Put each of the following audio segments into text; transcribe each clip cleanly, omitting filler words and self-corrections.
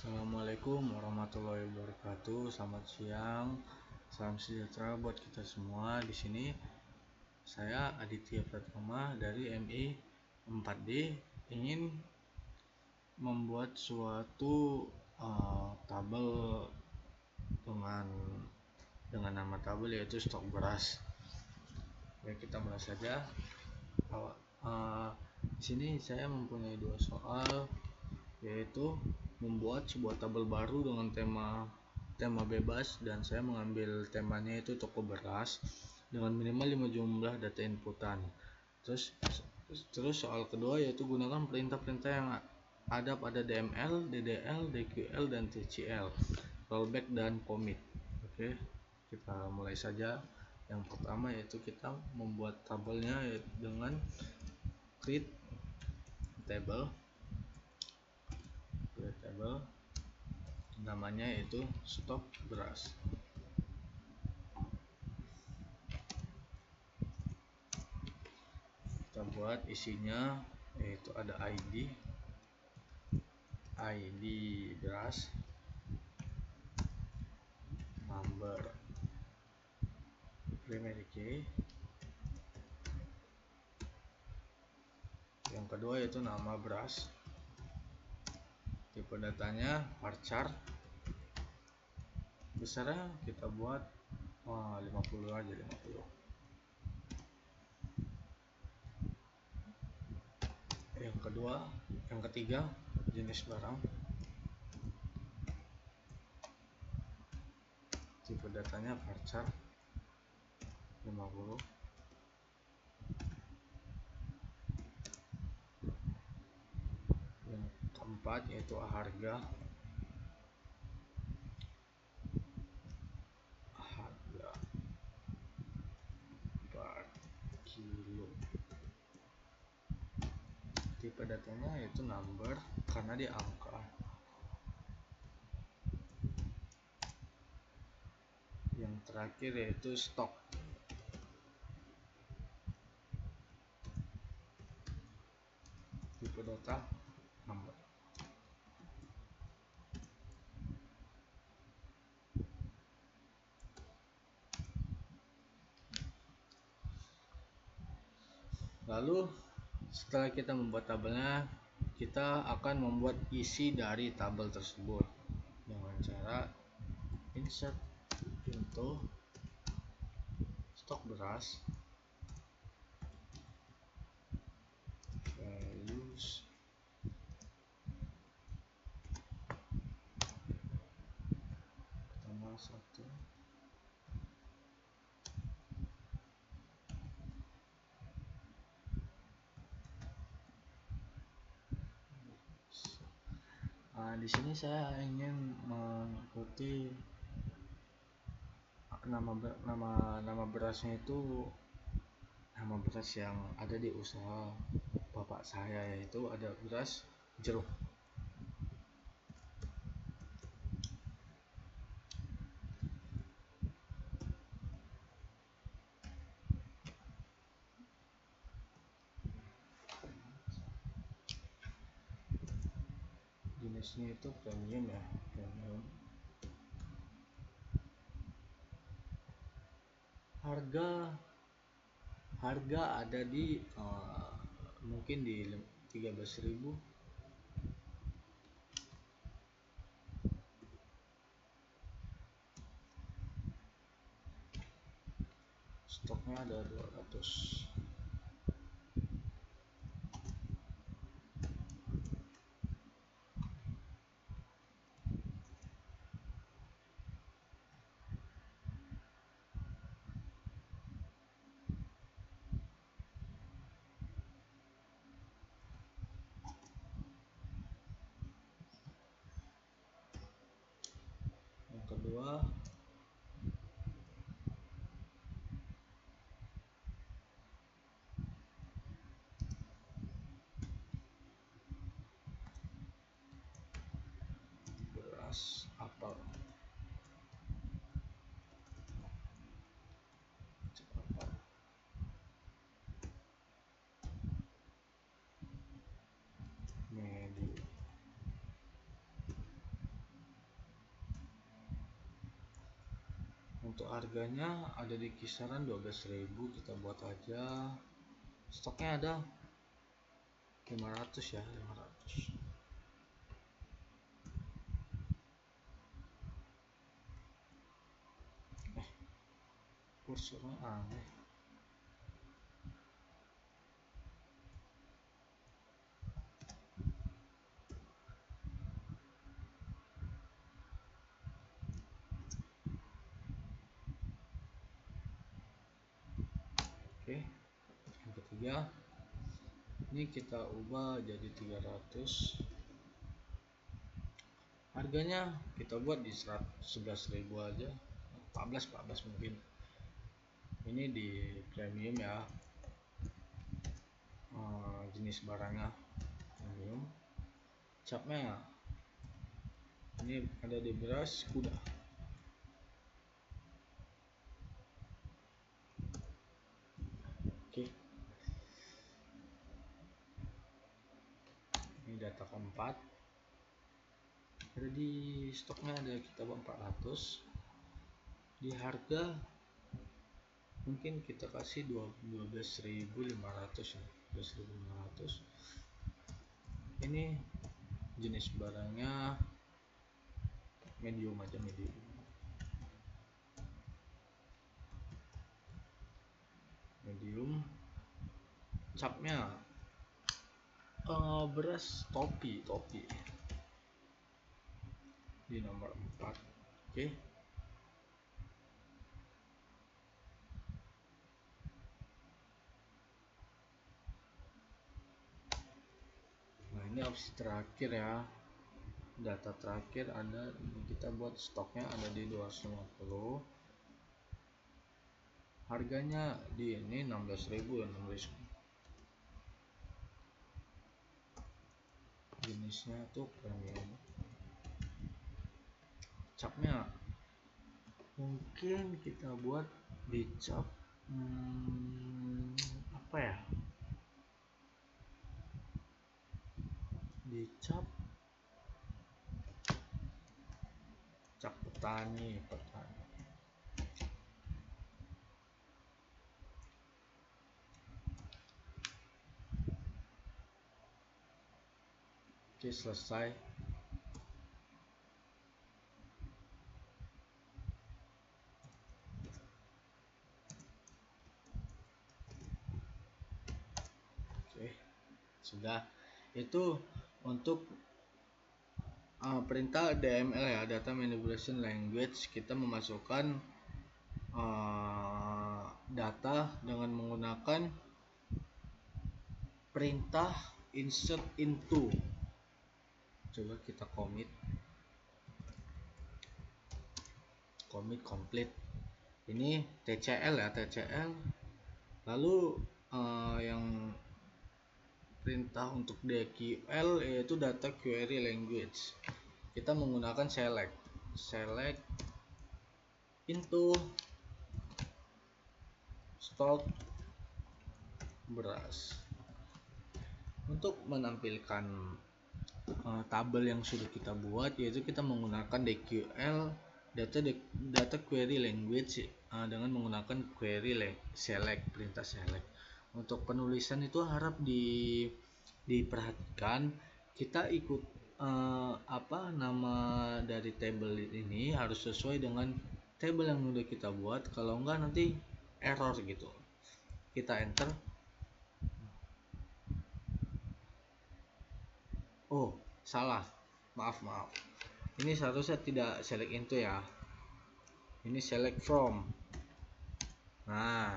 Assalamualaikum warahmatullahi wabarakatuh. Selamat siang. Salam sejahtera buat kita semua. Di sini saya Aditya Pratama dari MI 4D ingin membuat suatu tabel dengan nama tabel yaitu stok beras. Ya, kita mulai saja. Di sini saya mempunyai dua soal, yaitu membuat sebuah tabel baru dengan tema bebas, dan saya mengambil temanya itu toko beras dengan minimal 5 jumlah data inputan. Terus soal kedua yaitu gunakan perintah-perintah yang ada pada DML, DDL, DQL, dan TCL, rollback dan commit. Oke, kita mulai saja. Yang pertama yaitu kita membuat tabelnya dengan create table, namanya yaitu stok beras. Kita buat isinya yaitu ada ID beras, number primary key, yang kedua yaitu nama beras, tipe datanya varchar, besarnya kita buat 50 aja, 50. Yang ketiga jenis barang, tipe datanya varchar 50. Yang keempat yaitu harga per kilo, tipe datanya yaitu number karena dia angka. Yang terakhir yaitu stok, tipe data number. Lalu setelah kita membuat tabelnya, kita akan membuat isi dari tabel tersebut dengan cara insert into stok beras, values, tambah 1, di sini saya ingin mengikuti nama berasnya itu nama beras yang ada di usaha bapak saya, yaitu ada beras jeruk. Jenisnya itu premium ya, premium. Harga ada di mungkin di 13.000. Stoknya ada 200. Yang kedua beras apel, medium. Untuk harganya ada di kisaran 12.000, kita buat aja. Stoknya ada 500 ya, 500. Kursornya aneh. Oke, yang ketiga ini kita ubah jadi 300. Harganya kita buat di 11.000 aja, 14 mungkin. Ini di premium ya, jenis barangnya premium. Capnya ini ada di beras kuda. Oke, ini data keempat. Ada di stoknya ada kita 400. Di harga mungkin kita kasih 12.500 ya, 12.500. Ini jenis barangnya medium aja, medium. Capnya beras topi di nomor 4. Oke. Nah, ini opsi terakhir ya. Data terakhir ada, kita buat stoknya ada di 250. Harganya di ini 16.000 ya, 16.000. Jenisnya tuh premium. Capnya mungkin kita buat di cap apa ya, di cap petani. Oke, selesai. Oke, sudah. Itu untuk perintah DML ya, Data Manipulation Language. Kita memasukkan data dengan menggunakan perintah insert into. Coba kita commit complete. Ini TCL ya, TCL. Lalu yang perintah untuk DQL yaitu Data Query Language. Kita menggunakan select into stok beras. Untuk menampilkan tabel yang sudah kita buat, yaitu kita menggunakan DQL data query language dengan menggunakan query select, perintah select. Untuk penulisan itu harap diperhatikan, kita ikut nama dari table ini harus sesuai dengan table yang sudah kita buat. Kalau enggak nanti error gitu. Kita enter. Oh, salah, maaf. Ini seharusnya tidak select into ya, ini select from. Nah,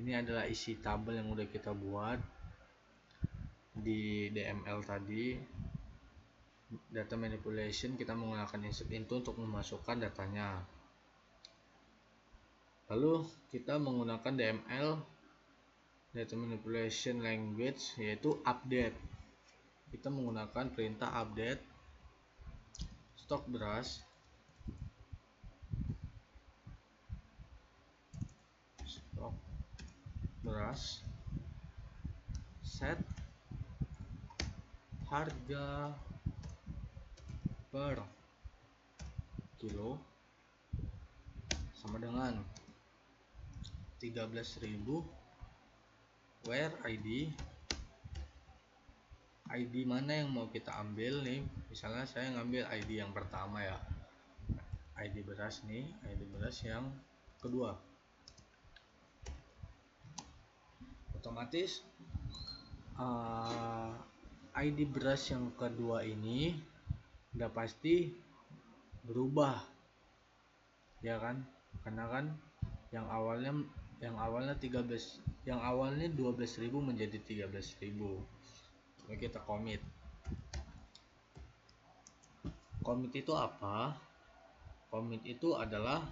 ini adalah isi tabel yang udah kita buat di DML tadi. Data manipulation, kita menggunakan insert into untuk memasukkan datanya. Lalu kita menggunakan DML, data manipulation language, yaitu update. Kita menggunakan perintah update stok beras, set harga per kilo sama dengan 13.000 where ID mana yang mau kita ambil nih. Misalnya saya ngambil ID yang pertama ya, ID beras nih, ID beras yang kedua. Otomatis ID beras yang kedua ini udah pasti berubah ya kan, karena kan yang awalnya 12.000 menjadi 13.000. Lalu kita commit itu apa? Commit itu adalah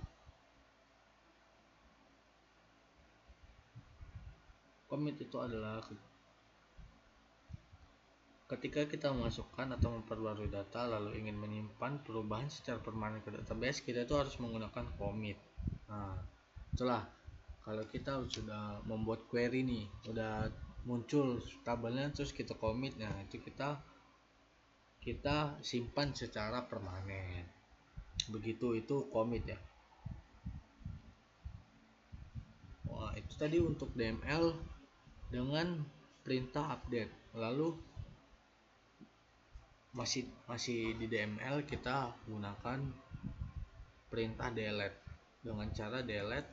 ketika kita memasukkan atau memperbarui data lalu ingin menyimpan perubahan secara permanen ke database, kita itu harus menggunakan commit. Nah, itulah kalau kita sudah membuat query nih, udah muncul tabelnya terus kita commit, nah itu kita simpan secara permanen. Begitu, itu commit ya. Wah, itu tadi untuk DML dengan perintah update. Lalu masih di DML kita gunakan perintah delete dengan cara delete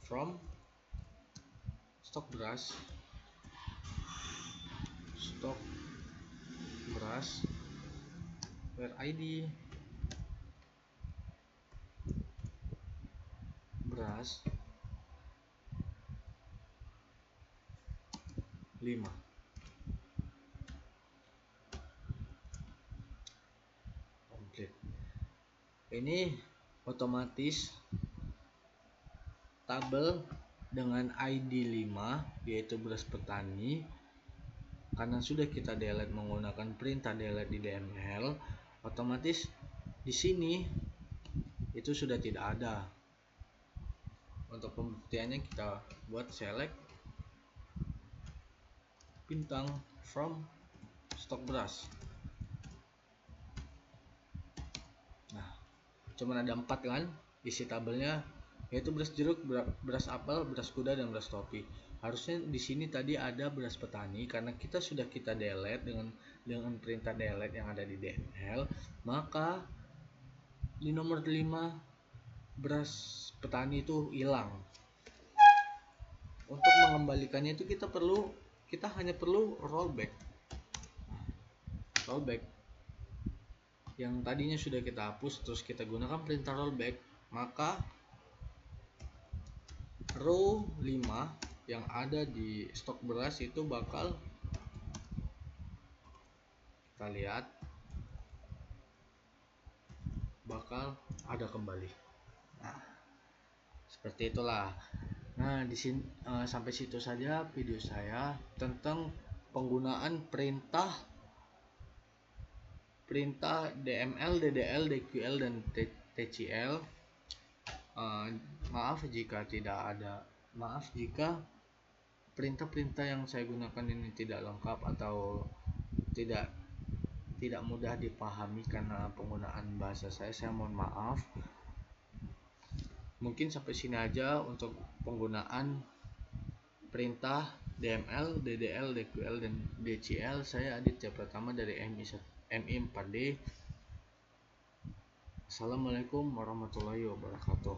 from stock beras where ID beras 5. Complete. Ini otomatis tabel dengan ID 5 yaitu beras petani, karena sudah kita delete menggunakan perintah delete di DML, otomatis di sini itu sudah tidak ada. Untuk pembuktiannya kita buat select bintang from stok beras. Nah, cuman ada 4 kan isi tabelnya, yaitu beras jeruk, beras apel, beras kuda, dan beras topi. Harusnya di sini tadi ada beras petani, karena kita sudah delete dengan perintah delete yang ada di DML, maka di nomor 5 beras petani itu hilang. Untuk mengembalikannya itu kita hanya perlu rollback yang tadinya sudah kita hapus, terus kita gunakan perintah rollback, maka row 5 yang ada di stok beras itu bakal kita lihat bakal ada kembali. Nah, seperti itulah. Nah, di sini sampai situ saja video saya tentang penggunaan perintah DML, DDL, DQL, dan TCL. Maaf jika perintah-perintah yang saya gunakan ini tidak lengkap atau tidak mudah dipahami karena penggunaan bahasa saya mohon maaf. Mungkin sampai sini aja untuk penggunaan perintah DML, DDL, DQL, dan DCL. Saya Aditya Pratama dari MI4D. Assalamualaikum warahmatullahi wabarakatuh.